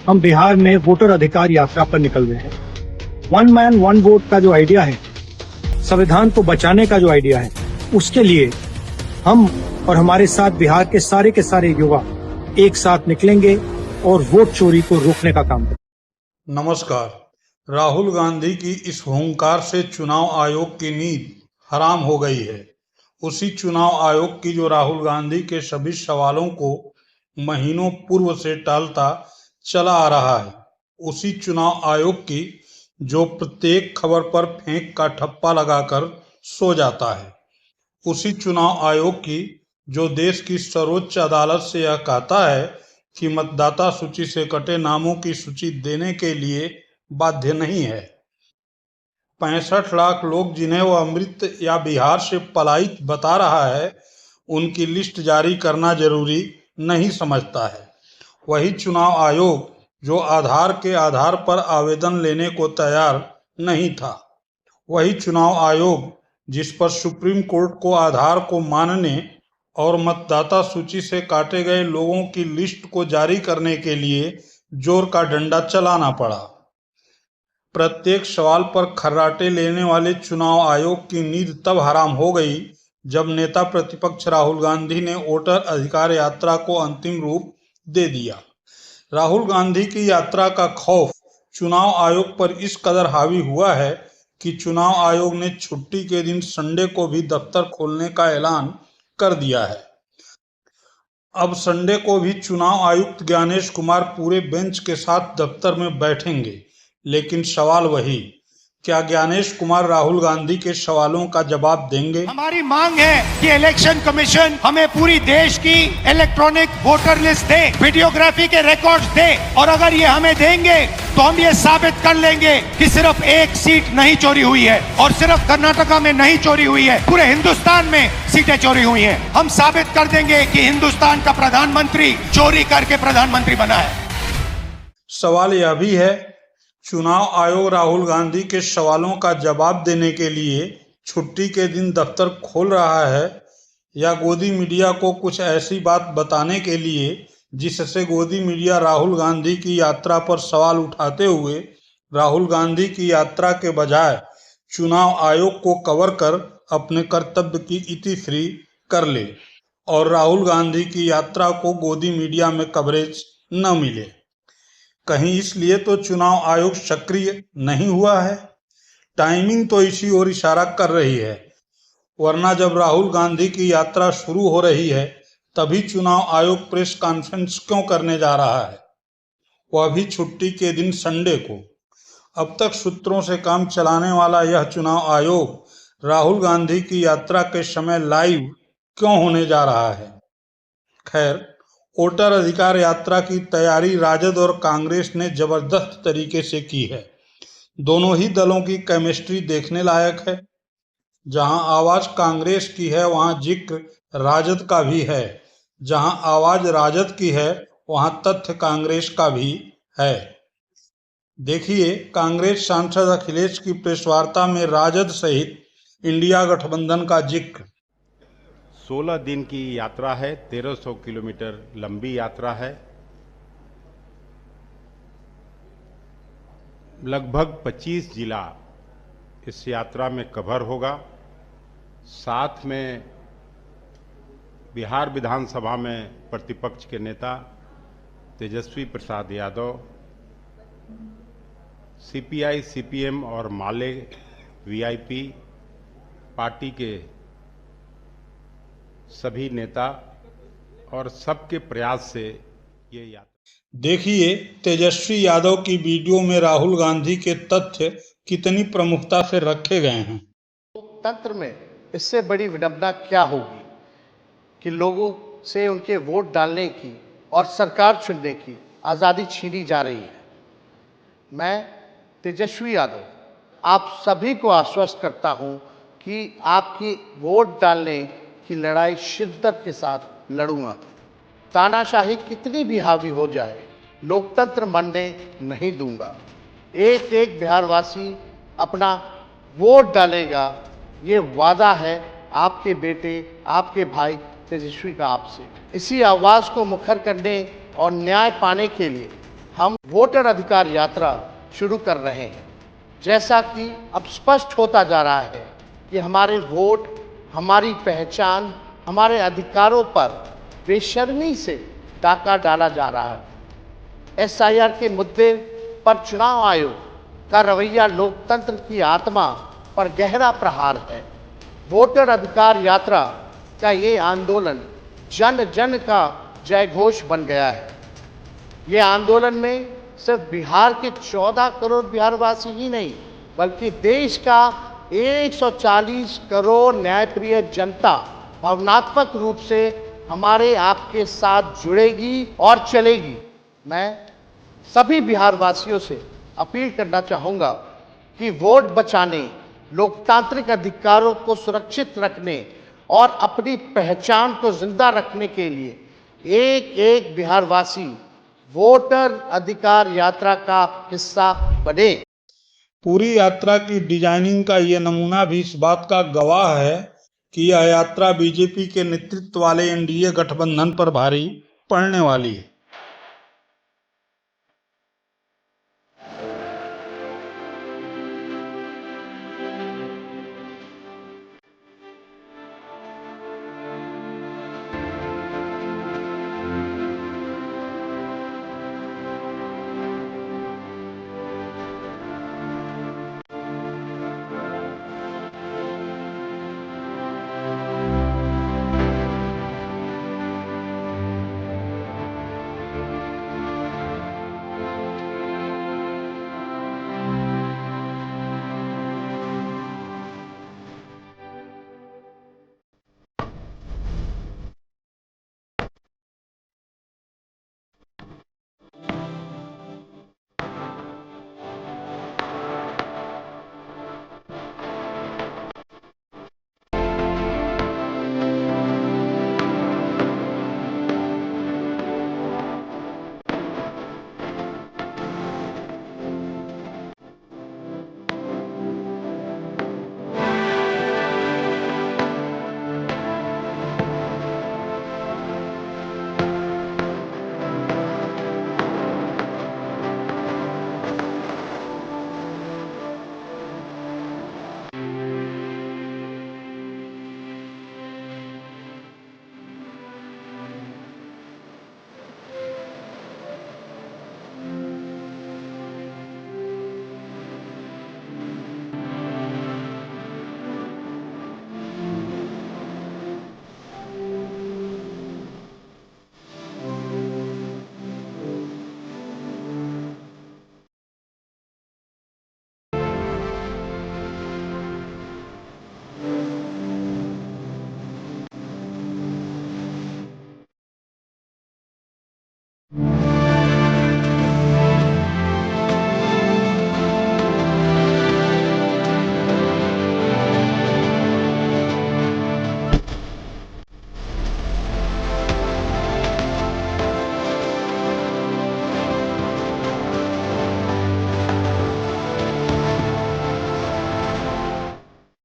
हम बिहार में वोटर अधिकार यात्रा पर निकल रहे हैं। वन मैन वन वोट का जो आइडिया है, संविधान को बचाने का जो आइडिया है, उसके लिए हम और हमारे साथ बिहार के सारे युवा एक साथ निकलेंगे और वोट चोरी को रोकने का काम करेंगे। नमस्कार। राहुल गांधी की इस हुंकार से चुनाव आयोग की नींद हराम हो गई है। उसी चुनाव आयोग की जो राहुल गांधी के सभी सवालों को महीनों पूर्व से टालता चला आ रहा है, उसी चुनाव आयोग की जो प्रत्येक खबर पर फेंक का ठप्पा लगाकर सो जाता है, उसी चुनाव आयोग की जो देश की सर्वोच्च अदालत से यह कहता है कि मतदाता सूची से कटे नामों की सूची देने के लिए बाध्य नहीं है। 65 लाख लोग जिन्हें वह अमृत या बिहार से पलायित बता रहा है, उनकी लिस्ट जारी करना जरूरी नहीं समझता है। वही चुनाव आयोग जो आधार के आधार पर आवेदन लेने को तैयार नहीं था, वही चुनाव आयोग जिस पर सुप्रीम कोर्ट को आधार को मानने और मतदाता सूची से काटे गए लोगों की लिस्ट को जारी करने के लिए जोर का डंडा चलाना पड़ा। प्रत्येक सवाल पर खर्राटे लेने वाले चुनाव आयोग की नींद तब हराम हो गई जब नेता प्रतिपक्ष राहुल गांधी ने वोटर अधिकार यात्रा को अंतिम रूप दे दिया। राहुल गांधी की यात्रा का खौफ चुनाव आयोग पर इस कदर हावी हुआ है कि चुनाव आयोग ने छुट्टी के दिन संडे को भी दफ्तर खोलने का ऐलान कर दिया है। अब संडे को भी चुनाव आयुक्त ज्ञानेश कुमार पूरे बेंच के साथ दफ्तर में बैठेंगे, लेकिन सवाल वही, क्या ज्ञानेश कुमार राहुल गांधी के सवालों का जवाब देंगे? हमारी मांग है कि इलेक्शन कमीशन हमें पूरी देश की इलेक्ट्रॉनिक वोटर लिस्ट दे, वीडियोग्राफी के रिकॉर्ड्स दे, और अगर ये हमें देंगे तो हम ये साबित कर लेंगे कि सिर्फ एक सीट नहीं चोरी हुई है, और सिर्फ कर्नाटका में नहीं चोरी हुई है, पूरे हिंदुस्तान में सीटें चोरी हुई हैं। हम साबित कर देंगे कि हिंदुस्तान का प्रधानमंत्री चोरी करके प्रधानमंत्री बना है। सवाल यह भी है, चुनाव आयोग राहुल गांधी के सवालों का जवाब देने के लिए छुट्टी के दिन दफ्तर खोल रहा है, या गोदी मीडिया को कुछ ऐसी बात बताने के लिए जिससे गोदी मीडिया राहुल गांधी की यात्रा पर सवाल उठाते हुए राहुल गांधी की यात्रा के बजाय चुनाव आयोग को कवर कर अपने कर्तव्य की इतिश्री कर ले और राहुल गांधी की यात्रा को गोदी मीडिया में कवरेज न मिले। कहीं इसलिए तो चुनाव आयोग सक्रिय नहीं हुआ है? टाइमिंग तो इसी ओर इशारा कर रही है, वरना जब राहुल गांधी की यात्रा शुरू हो रही है तभी चुनाव आयोग प्रेस कॉन्फ्रेंस क्यों करने जा रहा है, वह भी छुट्टी के दिन संडे को? अब तक सूत्रों से काम चलाने वाला यह चुनाव आयोग राहुल गांधी की यात्रा के समय लाइव क्यों होने जा रहा है? खैर, वोटर अधिकार यात्रा की तैयारी राजद और कांग्रेस ने जबरदस्त तरीके से की है। दोनों ही दलों की केमिस्ट्री देखने लायक है। जहां आवाज कांग्रेस की है वहां जिक्र राजद का भी है, जहां आवाज राजद की है वहां तथ्य कांग्रेस का भी है। देखिए, कांग्रेस सांसद अखिलेश की प्रेस वार्ता में राजद सहित इंडिया गठबंधन का जिक्र। 16 दिन की यात्रा है, 1300 किलोमीटर लंबी यात्रा है। लगभग 25 जिला इस यात्रा में कवर होगा। साथ में बिहार विधानसभा में प्रतिपक्ष के नेता तेजस्वी प्रसाद यादव, सीपीआई, सीपीएम और माले वीआईपी पार्टी के सभी नेता और सबके प्रयास से ये यात्रा। देखिए, तेजस्वी यादव की वीडियो में राहुल गांधी के तथ्य कितनी प्रमुखता से रखे गए हैं। लोकतंत्र में इससे बड़ी विडंबना क्या होगी कि लोगों से उनके वोट डालने की और सरकार चुनने की आज़ादी छीनी जा रही है। मैं तेजस्वी यादव आप सभी को आश्वस्त करता हूं कि आपकी वोट डालने की लड़ाई शिद्दत के साथ लड़ूंगा। तानाशाही कितनी भी हावी हो जाए, लोकतंत्र मरने नहीं दूंगा। एक एक बिहारवासी अपना वोट डालेगा, ये वादा है आपके बेटे, आपके भाई तेजस्वी का आपसे। इसी आवाज़ को मुखर करने और न्याय पाने के लिए हम वोटर अधिकार यात्रा शुरू कर रहे हैं। जैसा कि अब स्पष्ट होता जा रहा है कि हमारे वोट, हमारी पहचान, हमारे अधिकारों पर बेशर्मी से डाका डाला जा रहा है। एसआईआर के मुद्दे पर चुनाव आयोग का रवैया लोकतंत्र की आत्मा पर गहरा प्रहार है। वोटर अधिकार यात्रा का ये आंदोलन जन जन का जय घोष बन गया है। ये आंदोलन में सिर्फ बिहार के 14 करोड़ बिहारवासी ही नहीं, बल्कि देश का 140 करोड़ न्यायप्रिय जनता भावनात्मक रूप से हमारे आपके साथ जुड़ेगी और चलेगी। मैं सभी बिहारवासियों से अपील करना चाहूँगा कि वोट बचाने, लोकतांत्रिक अधिकारों को सुरक्षित रखने और अपनी पहचान को जिंदा रखने के लिए एक एक बिहारवासी वोटर अधिकार यात्रा का हिस्सा बने। पूरी यात्रा की डिजाइनिंग का ये नमूना भी इस बात का गवाह है कि यह यात्रा बीजेपी के नेतृत्व वाले एनडीए गठबंधन पर भारी पड़ने वाली है।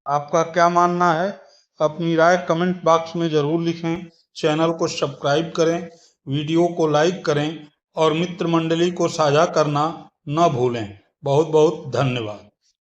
आपका क्या मानना है? अपनी राय कमेंट बॉक्स में जरूर लिखें। चैनल को सब्सक्राइब करें, वीडियो को लाइक करें और मित्र मंडली को साझा करना न भूलें। बहुत बहुत धन्यवाद।